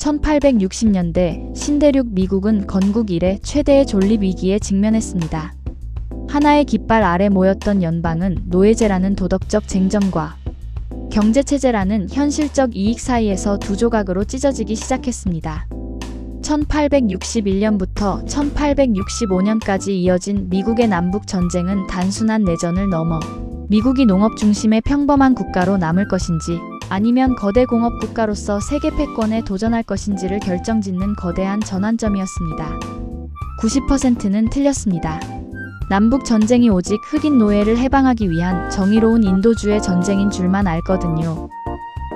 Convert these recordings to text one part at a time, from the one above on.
1860년대 신대륙 미국은 건국 이래 최대의 존립 위기에 직면했습니다. 하나의 깃발 아래 모였던 연방은 노예제라는 도덕적 쟁점과 경제체제라는 현실적 이익 사이에서 두 조각으로 찢어지기 시작했습니다. 1861년부터 1865년까지 이어진 미국의 남북전쟁은 단순한 내전을 넘어 미국이 농업 중심의 평범한 국가로 남을 것인지 아니면 거대 공업 국가로서 세계 패권에 도전할 것인지를 결정짓는 거대한 전환점이었습니다. 90%는 틀렸습니다. 남북전쟁이 오직 흑인 노예를 해방하기 위한 정의로운 인도주의 전쟁인 줄만 알거든요.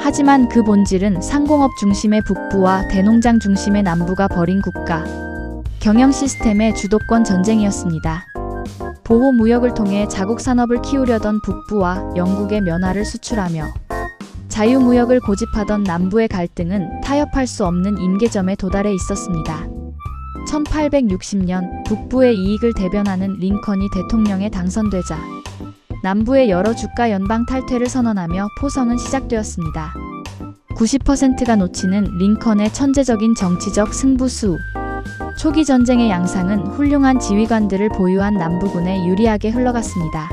하지만 그 본질은 상공업 중심의 북부와 대농장 중심의 남부가 벌인 국가 경영 시스템의 주도권 전쟁이었습니다. 보호무역을 통해 자국 산업을 키우려던 북부와 영국의 면화를 수출하며 자유무역을 고집하던 남부의 갈등은 타협할 수 없는 임계점에 도달해 있었습니다. 1860년 북부의 이익을 대변하는 링컨이 대통령에 당선되자 남부의 여러 주가 연방 탈퇴를 선언하며 포성은 시작되었습니다. 90%가 놓치는 링컨의 천재적인 정치적 승부수. 초기 전쟁의 양상은 훌륭한 지휘관들을 보유한 남부군에 유리하게 흘러갔습니다.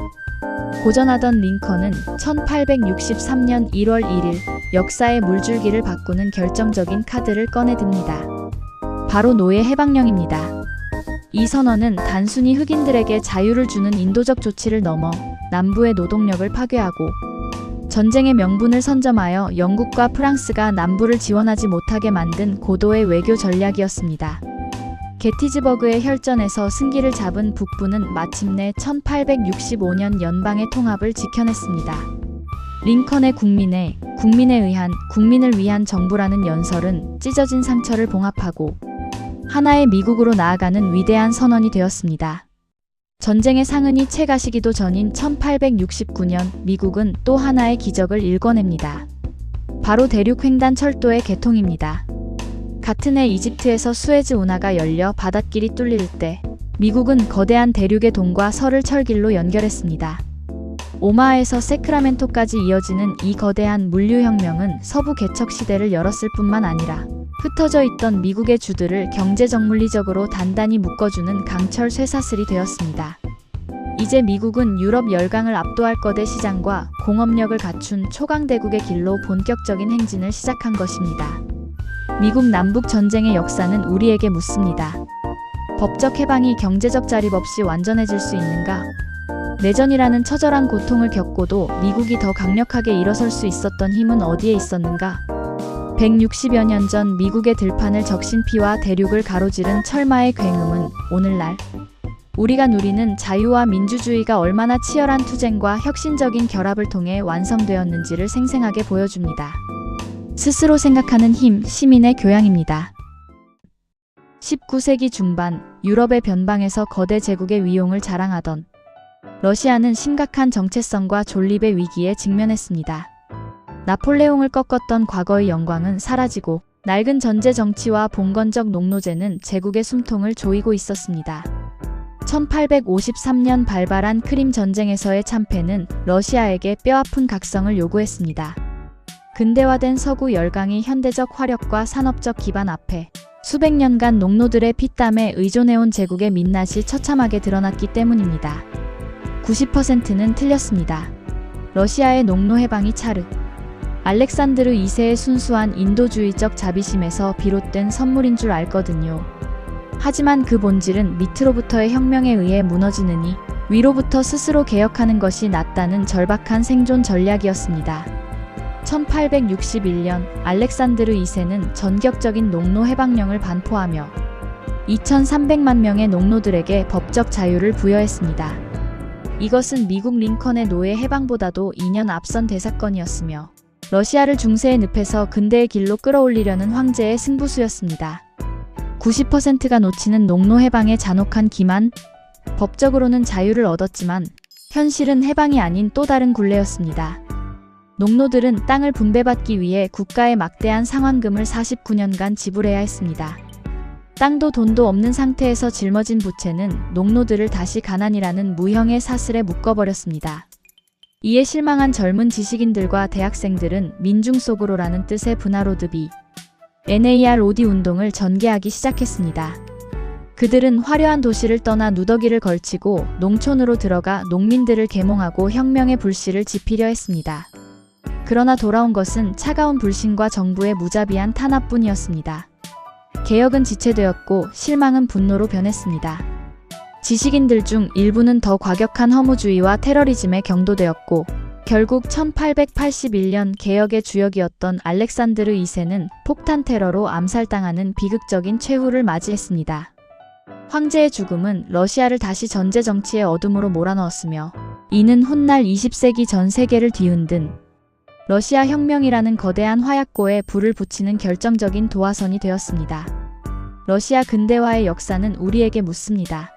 고전하던 링컨은 1863년 1월 1일 역사의 물줄기를 바꾸는 결정적인 카드를 꺼내듭니다. 바로 노예 해방령입니다. 이 선언은 단순히 흑인들에게 자유를 주는 인도적 조치를 넘어 남부의 노동력을 파괴하고 전쟁의 명분을 선점하여 영국과 프랑스가 남부를 지원하지 못하게 만든 고도의 외교 전략이었습니다. 게티즈버그의 혈전에서 승기를 잡은 북부는 마침내 1865년 연방의 통합을 지켜냈습니다. 링컨의 국민에 의한 국민을 위한 정부라는 연설은 찢어진 상처를 봉합하고 하나의 미국으로 나아가는 위대한 선언이 되었습니다. 전쟁의 상흔이 채 가시기도 전인 1869년 미국은 또 하나의 기적을 일궈냅니다. 바로 대륙횡단 철도의 개통입니다. 같은 해 이집트에서 수에즈 운하가 열려 바닷길이 뚫릴 때 미국은 거대한 대륙의 동과 서를 철길로 연결했습니다. 오마하에서 세크라멘토까지 이어지는 이 거대한 물류혁명은 서부 개척 시대를 열었을 뿐만 아니라 흩어져 있던 미국의 주들을 경제적 물리적으로 단단히 묶어주는 강철 쇠사슬이 되었습니다. 이제 미국은 유럽 열강을 압도할 거대 시장과 공업력을 갖춘 초강대국의 길로 본격적인 행진을 시작한 것입니다. 미국 남북 전쟁의 역사는 우리에게 묻습니다. 법적 해방이 경제적 자립 없이 완전해질 수 있는가? 내전이라는 처절한 고통을 겪고도 미국이 더 강력하게 일어설 수 있었던 힘은 어디에 있었는가? 160여 년 전 미국의 들판을 적신 피와 대륙을 가로지른 철마의 굉음은 오늘날 우리가 누리는 자유와 민주주의가 얼마나 치열한 투쟁과 혁신적인 결합을 통해 완성되었는지를 생생하게 보여줍니다. 스스로 생각하는 힘, 시민의 교양입니다. 19세기 중반 유럽의 변방에서 거대 제국의 위용을 자랑하던 러시아는 심각한 정체성과 존립의 위기에 직면했습니다. 나폴레옹을 꺾었던 과거의 영광은 사라지고 낡은 전제 정치와 봉건적 농노제는 제국의 숨통을 조이고 있었습니다. 1853년 발발한 크림 전쟁에서의 참패는 러시아에게 뼈아픈 각성을 요구했습니다. 근대화된 서구 열강이 현대적 화력과 산업적 기반 앞에 수백 년간 농노들의 피땀에 의존해온 제국의 민낯이 처참하게 드러났기 때문입니다. 90%는 틀렸습니다. 러시아의 농노 해방이 차르 알렉산드르 2세의 순수한 인도주의적 자비심에서 비롯된 선물인 줄 알거든요. 하지만 그 본질은 밑으로부터의 혁명에 의해 무너지느니 위로부터 스스로 개혁하는 것이 낫다는 절박한 생존 전략이었습니다. 1861년 알렉산드르 2세는 전격적인 농노 해방령을 반포하며 2300만 명의 농노들에게 법적 자유를 부여했습니다. 이것은 미국 링컨의 노예 해방보다도 2년 앞선 대사건이었으며 러시아를 중세의 늪에서 근대의 길로 끌어올리려는 황제의 승부수였습니다. 90%가 놓치는 농노 해방의 잔혹한 기만, 법적으로는 자유를 얻었지만 현실은 해방이 아닌 또 다른 굴레였습니다. 농노들은 땅을 분배받기 위해 국가에 막대한 상환금을 49년간 지불해야 했습니다. 땅도 돈도 없는 상태에서 짊어진 부채는 농노들을 다시 가난이라는 무형의 사슬에 묶어버렸습니다. 이에 실망한 젊은 지식인들과 대학생들은 민중 속으로라는 뜻의 브나로드비 NAROD 운동을 전개하기 시작했습니다. 그들은 화려한 도시를 떠나 누더기를 걸치고 농촌으로 들어가 농민들을 계몽하고 혁명의 불씨를 지피려 했습니다. 그러나 돌아온 것은 차가운 불신과 정부의 무자비한 탄압뿐이었습니다. 개혁은 지체되었고 실망은 분노로 변했습니다. 지식인들 중 일부는 더 과격한 허무주의와 테러리즘에 경도되었고 결국 1881년 개혁의 주역이었던 알렉산드르 2세는 폭탄 테러로 암살당하는 비극적인 최후를 맞이했습니다. 황제의 죽음은 러시아를 다시 전제 정치의 어둠으로 몰아넣었으며 이는 훗날 20세기 전 세계를 뒤흔든 러시아 혁명이라는 거대한 화약고에 불을 붙이는 결정적인 도화선이 되었습니다. 러시아 근대화의 역사는 우리에게 묻습니다.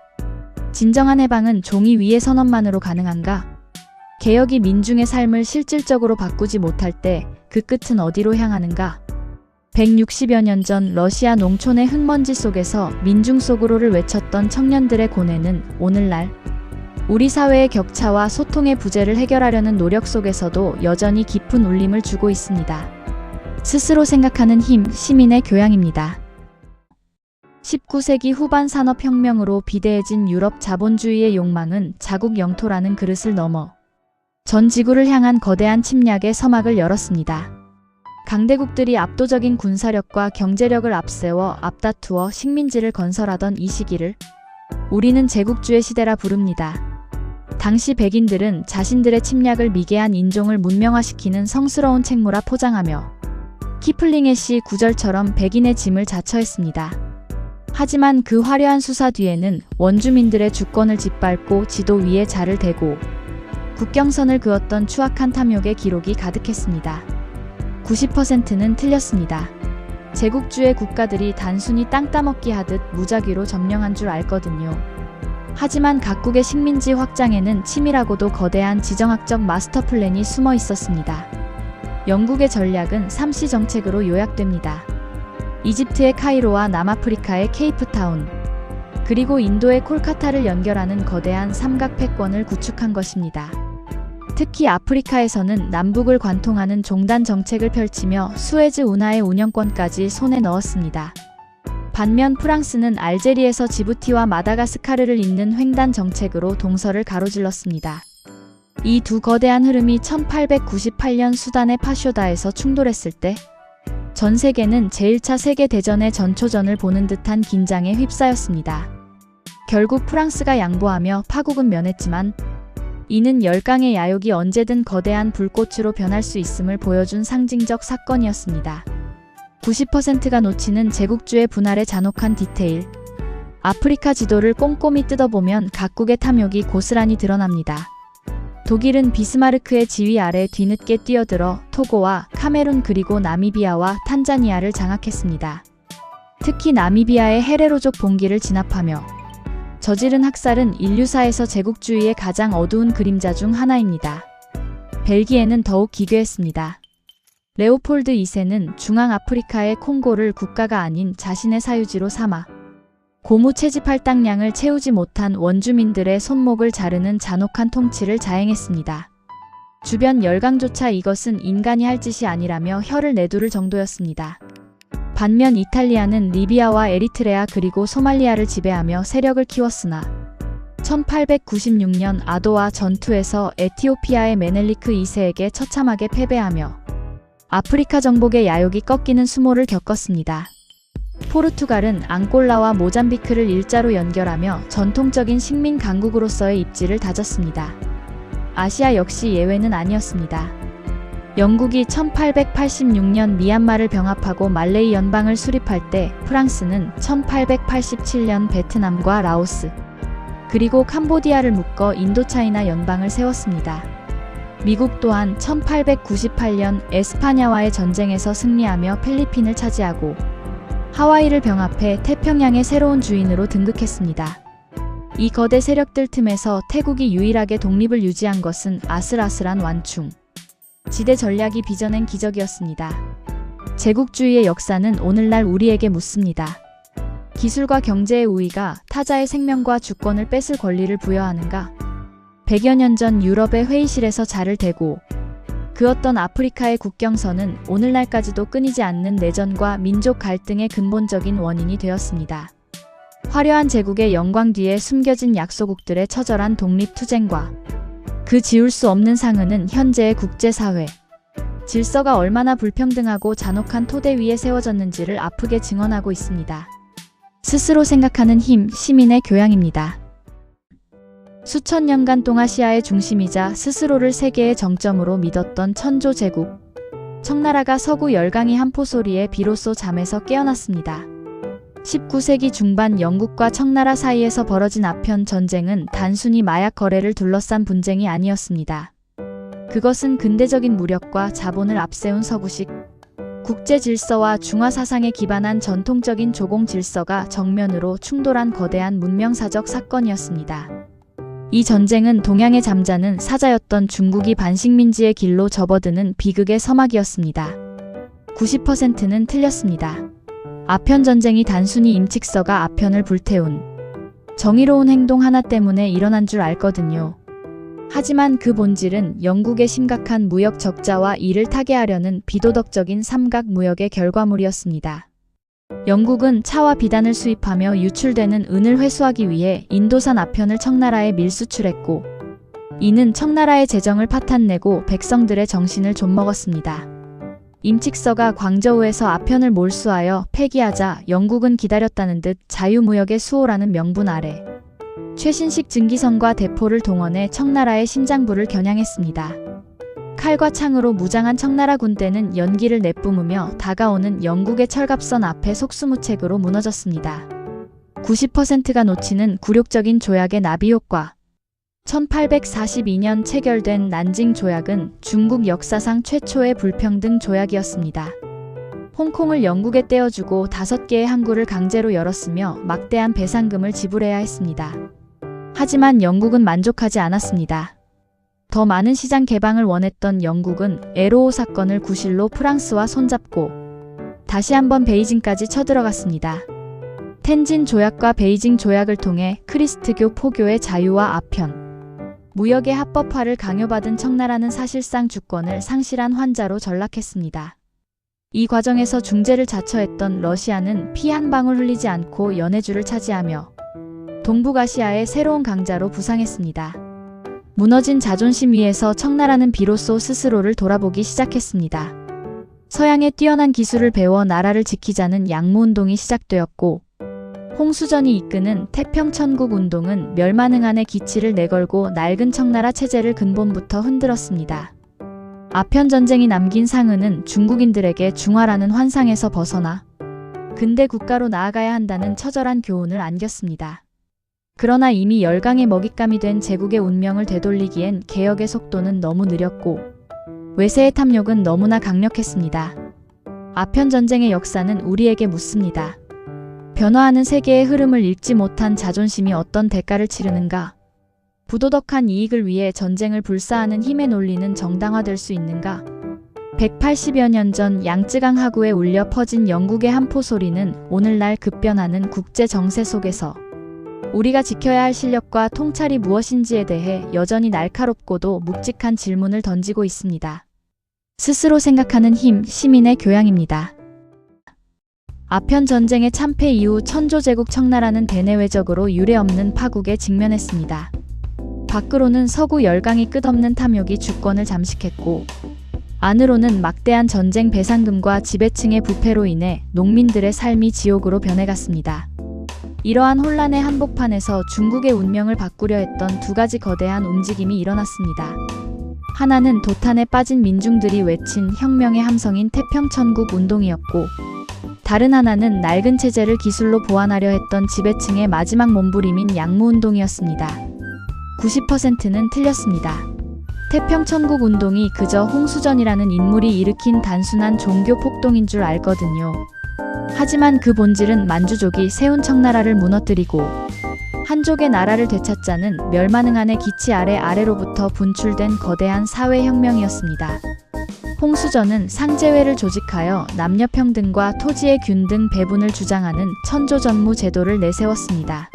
진정한 해방은 종이 위의 선언만으로 가능한가? 개혁이 민중의 삶을 실질적으로 바꾸지 못할 때 그 끝은 어디로 향하는가? 160여 년 전 러시아 농촌의 흙먼지 속에서 민중 속으로를 외쳤던 청년들의 고뇌는 오늘날 우리 사회의 격차와 소통의 부재를 해결하려는 노력 속에서도 여전히 깊은 울림을 주고 있습니다. 스스로 생각하는 힘, 시민의 교양입니다. 19세기 후반 산업혁명으로 비대해진 유럽 자본주의의 욕망은 자국 영토라는 그릇을 넘어 전 지구를 향한 거대한 침략의 서막을 열었습니다. 강대국들이 압도적인 군사력과 경제력을 앞세워 앞다투어 식민지를 건설하던 이 시기를 우리는 제국주의 시대라 부릅니다. 당시 백인들은 자신들의 침략을 미개한 인종을 문명화시키는 성스러운 책무라 포장하며 키플링의 시 구절처럼 백인의 짐을 자처했습니다. 하지만 그 화려한 수사 뒤에는 원주민들의 주권을 짓밟고 지도 위에 자를 대고 국경선을 그었던 추악한 탐욕의 기록이 가득했습니다. 90%는 틀렸습니다. 제국주의 국가들이 단순히 땅 따먹기 하듯 무작위로 점령한 줄 알거든요. 하지만 각국의 식민지 확장에는 치밀하고도 거대한 지정학적 마스터 플랜이 숨어 있었습니다. 영국의 전략은 3C 정책으로 요약됩니다. 이집트의 카이로와 남아프리카의 케이프타운, 그리고 인도의 콜카타를 연결하는 거대한 삼각 패권을 구축한 것입니다. 특히 아프리카에서는 남북을 관통하는 종단 정책을 펼치며 수에즈 운하의 운영권까지 손에 넣었습니다. 반면 프랑스는 알제리에서 지부티와 마다가스카르를 잇는 횡단 정책으로 동서를 가로질렀습니다. 이 두 거대한 흐름이 1898년 수단의 파쇼다에서 충돌했을 때 전 세계는 제1차 세계대전의 전초전을 보는 듯한 긴장에 휩싸였습니다. 결국 프랑스가 양보하며 파국은 면했지만 이는 열강의 야욕이 언제든 거대한 불꽃으로 변할 수 있음을 보여준 상징적 사건이었습니다. 90%가 놓치는 제국주의 분할의 잔혹한 디테일. 아프리카 지도를 꼼꼼히 뜯어보면 각국의 탐욕이 고스란히 드러납니다. 독일은 비스마르크의 지휘 아래 뒤늦게 뛰어들어 토고와 카메룬 그리고 나미비아와 탄자니아를 장악했습니다. 특히 나미비아의 헤레로족 봉기를 진압하며 저지른 학살은 인류사에서 제국주의의 가장 어두운 그림자 중 하나입니다. 벨기에는 더욱 기괴했습니다. 레오폴드 2세는 중앙아프리카의 콩고를 국가가 아닌 자신의 사유지로 삼아 고무 채집 할당량을 채우지 못한 원주민들의 손목을 자르는 잔혹한 통치를 자행했습니다. 주변 열강조차 이것은 인간이 할 짓이 아니라며 혀를 내두를 정도였습니다. 반면 이탈리아는 리비아와 에리트레아 그리고 소말리아를 지배하며 세력을 키웠으나 1896년 아도와 전투에서 에티오피아의 메넬리크 2세에게 처참하게 패배하며 아프리카 정복의 야욕이 꺾이는 수모를 겪었습니다. 포르투갈은 앙골라와 모잠비크를 일자로 연결하며 전통적인 식민 강국으로서의 입지를 다졌습니다. 아시아 역시 예외는 아니었습니다. 영국이 1886년 미얀마를 병합하고 말레이 연방을 수립할 때 프랑스는 1887년 베트남과 라오스, 그리고 캄보디아를 묶어 인도차이나 연방을 세웠습니다. 미국 또한 1898년 에스파냐와의 전쟁에서 승리하며 필리핀을 차지하고 하와이를 병합해 태평양의 새로운 주인으로 등극했습니다. 이 거대 세력들 틈에서 태국이 유일하게 독립을 유지한 것은 아슬아슬한 완충 지대 전략이 빚어낸 기적이었습니다. 제국주의의 역사는 오늘날 우리에게 묻습니다. 기술과 경제의 우위가 타자의 생명과 주권을 뺏을 권리를 부여하는가? 100여 년 전 유럽의 회의실에서 자를 대고 그 어떤 아프리카의 국경선은 오늘날까지도 끊이지 않는 내전과 민족 갈등의 근본적인 원인이 되었습니다. 화려한 제국의 영광 뒤에 숨겨진 약소국들의 처절한 독립투쟁과 그 지울 수 없는 상흔은 현재의 국제사회 질서가 얼마나 불평등하고 잔혹한 토대 위에 세워졌는지를 아프게 증언하고 있습니다. 스스로 생각하는 힘, 시민의 교양입니다. 수천 년간 동아시아의 중심이자 스스로를 세계의 정점으로 믿었던 천조제국 청나라가 서구 열강의 한포 소리에 비로소 잠에서 깨어났습니다. 19세기 중반 영국과 청나라 사이에서 벌어진 아편 전쟁은 단순히 마약 거래를 둘러싼 분쟁이 아니었습니다. 그것은 근대적인 무력과 자본을 앞세운 서구식 국제 질서와 중화 사상에 기반한 전통적인 조공 질서가 정면으로 충돌한 거대한 문명사적 사건이었습니다. 이 전쟁은 동양에 잠자는 사자였던 중국이 반식민지의 길로 접어드는 비극의 서막이었습니다. 90%는 틀렸습니다. 아편 전쟁이 단순히 임칙서가 아편을 불태운 정의로운 행동 하나 때문에 일어난 줄 알거든요. 하지만 그 본질은 영국의 심각한 무역 적자와 이를 타개하려는 비도덕적인 삼각 무역의 결과물이었습니다. 영국은 차와 비단을 수입하며 유출되는 은을 회수하기 위해 인도산 아편을 청나라에 밀수출했고 이는 청나라의 재정을 파탄내고 백성들의 정신을 좀먹었습니다. 임칙서가 광저우에서 아편을 몰수하여 폐기하자 영국은 기다렸다는 듯 자유무역의 수호라는 명분 아래 최신식 증기선과 대포를 동원해 청나라의 심장부를 겨냥했습니다. 칼과 창으로 무장한 청나라 군대는 연기를 내뿜으며 다가오는 영국의 철갑선 앞에 속수무책으로 무너졌습니다. 90%가 놓치는 굴욕적인 조약의 나비 효과 1842년 체결된 난징 조약은 중국 역사상 최초의 불평등 조약이었습니다. 홍콩을 영국에 떼어주고 5개의 항구를 강제로 열었으며 막대한 배상금을 지불해야 했습니다. 하지만 영국은 만족하지 않았습니다. 더 많은 시장 개방을 원했던 영국은 에로오 사건을 구실로 프랑스와 손잡고 다시 한번 베이징까지 쳐들어갔습니다. 텐진 조약과 베이징 조약을 통해 크리스트교 포교의 자유와 아편, 무역의 합법화를 강요받은 청나라는 사실상 주권을 상실한 환자로 전락했습니다. 이 과정에서 중재를 자처했던 러시아는 피 한 방울 흘리지 않고 연해주를 차지하며 동북아시아의 새로운 강자로 부상했습니다. 무너진 자존심 위에서 청나라는 비로소 스스로를 돌아보기 시작했습니다. 서양의 뛰어난 기술을 배워 나라를 지키자는 양무운동이 시작되었고 홍수전이 이끄는 태평천국운동은 멸만응한의 기치를 내걸고 낡은 청나라 체제를 근본부터 흔들었습니다. 아편 전쟁이 남긴 상흔은 중국인들에게 중화라는 환상에서 벗어나 근대 국가로 나아가야 한다는 처절한 교훈을 안겼습니다. 그러나 이미 열강의 먹잇감이 된 제국의 운명을 되돌리기엔 개혁의 속도는 너무 느렸고 외세의 탐욕은 너무나 강력했습니다. 아편 전쟁의 역사는 우리에게 묻습니다. 변화하는 세계의 흐름을 읽지 못한 자존심이 어떤 대가를 치르는가? 부도덕한 이익을 위해 전쟁을 불사하는 힘의 논리는 정당화될 수 있는가? 180여 년 전 양쯔강 하구에 울려 퍼진 영국의 한포 소리는 오늘날 급변하는 국제 정세 속에서 우리가 지켜야 할 실력과 통찰이 무엇인지에 대해 여전히 날카롭고도 묵직한 질문을 던지고 있습니다. 스스로 생각하는 힘, 시민의 교양입니다. 아편 전쟁의 참패 이후 천조제국 청나라는 대내외적으로 유례없는 파국에 직면했습니다. 밖으로는 서구 열강이 끝없는 탐욕이 주권을 잠식했고 안으로는 막대한 전쟁 배상금과 지배층의 부패로 인해 농민들의 삶이 지옥으로 변해갔습니다. 이러한 혼란의 한복판에서 중국의 운명을 바꾸려 했던 두 가지 거대한 움직임이 일어났습니다. 하나는 도탄에 빠진 민중들이 외친 혁명의 함성인 태평천국 운동이었고 다른 하나는 낡은 체제를 기술로 보완하려 했던 지배층의 마지막 몸부림인 양무운동이었습니다. 90%는 틀렸습니다. 태평천국 운동이 그저 홍수전이라는 인물이 일으킨 단순한 종교 폭동인 줄 알거든요. 하지만 그 본질은 만주족이 세운 청나라를 무너뜨리고 한족의 나라를 되찾자는 멸만응한의 기치 아래로부터 분출된 거대한 사회혁명이었습니다. 홍수전은 상제회를 조직하여 남녀평등과 토지의 균등 배분을 주장하는 천조전무 제도를 내세웠습니다.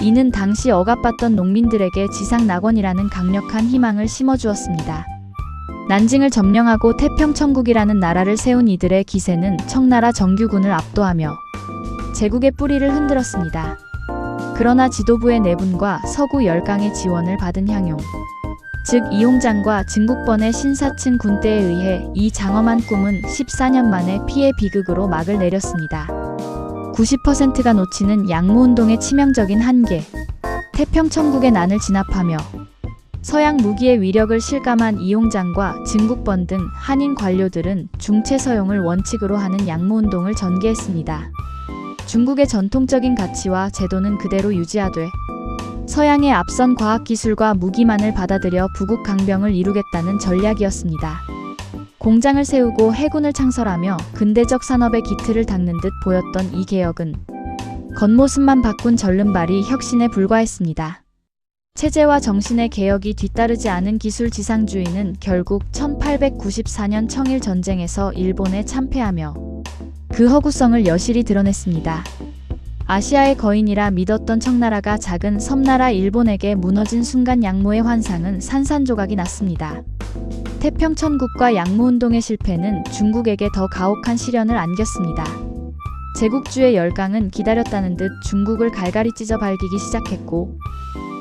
이는 당시 억압받던 농민들에게 지상낙원이라는 강력한 희망을 심어주었습니다. 난징을 점령하고 태평천국이라는 나라를 세운 이들의 기세는 청나라 정규군을 압도하며 제국의 뿌리를 흔들었습니다. 그러나 지도부의 내분과 서구 열강의 지원을 받은 향용, 즉 이홍장과 증국번의 신사층 군대에 의해 이 장엄한 꿈은 14년 만에 피해 비극으로 막을 내렸습니다. 90%가 놓치는 양무운동의 치명적인 한계, 태평천국의 난을 진압하며 서양 무기의 위력을 실감한 이홍장과 증국번 등 한인 관료들은 중체 서용을 원칙으로 하는 양무운동을 전개했습니다. 중국의 전통적인 가치와 제도는 그대로 유지하되 서양의 앞선 과학기술과 무기만을 받아들여 부국 강병을 이루겠다는 전략이었습니다. 공장을 세우고 해군을 창설하며 근대적 산업의 기틀을 닦는 듯 보였던 이 개혁은 겉모습만 바꾼 절름발이 혁신에 불과했습니다. 체제와 정신의 개혁이 뒤따르지 않은 기술 지상주의는 결국 1894년 청일 전쟁에서 일본에 참패하며 그 허구성을 여실히 드러냈습니다. 아시아의 거인이라 믿었던 청나라가 작은 섬나라 일본에게 무너진 순간 양무의 환상은 산산조각이 났습니다. 태평천국과 양무운동의 실패는 중국에게 더 가혹한 시련을 안겼습니다. 제국주의 열강은 기다렸다는 듯 중국을 갈갈이 찢어 발기기 시작했고,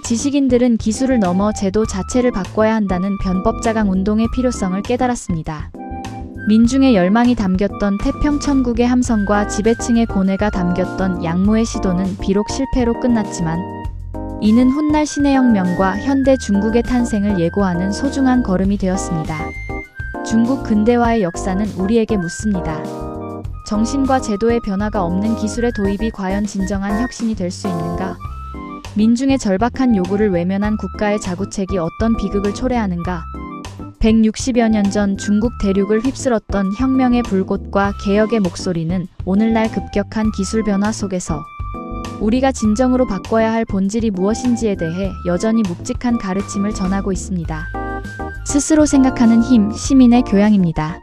지식인들은 기술을 넘어 제도 자체를 바꿔야 한다는 변법자강 운동의 필요성을 깨달았습니다. 민중의 열망이 담겼던 태평천국의 함성과 지배층의 고뇌가 담겼던 양무의 시도는 비록 실패로 끝났지만 이는 훗날 신해혁명과 현대 중국의 탄생을 예고하는 소중한 걸음이 되었습니다. 중국 근대화의 역사는 우리에게 묻습니다. 정신과 제도의 변화가 없는 기술의 도입이 과연 진정한 혁신이 될 수 있는가? 민중의 절박한 요구를 외면한 국가의 자구책이 어떤 비극을 초래하는가? 160여 년 전 중국 대륙을 휩쓸었던 혁명의 불꽃과 개혁의 목소리는 오늘날 급격한 기술 변화 속에서 우리가 진정으로 바꿔야 할 본질이 무엇인지에 대해 여전히 묵직한 가르침을 전하고 있습니다. 스스로 생각하는 힘, 시민의 교양입니다.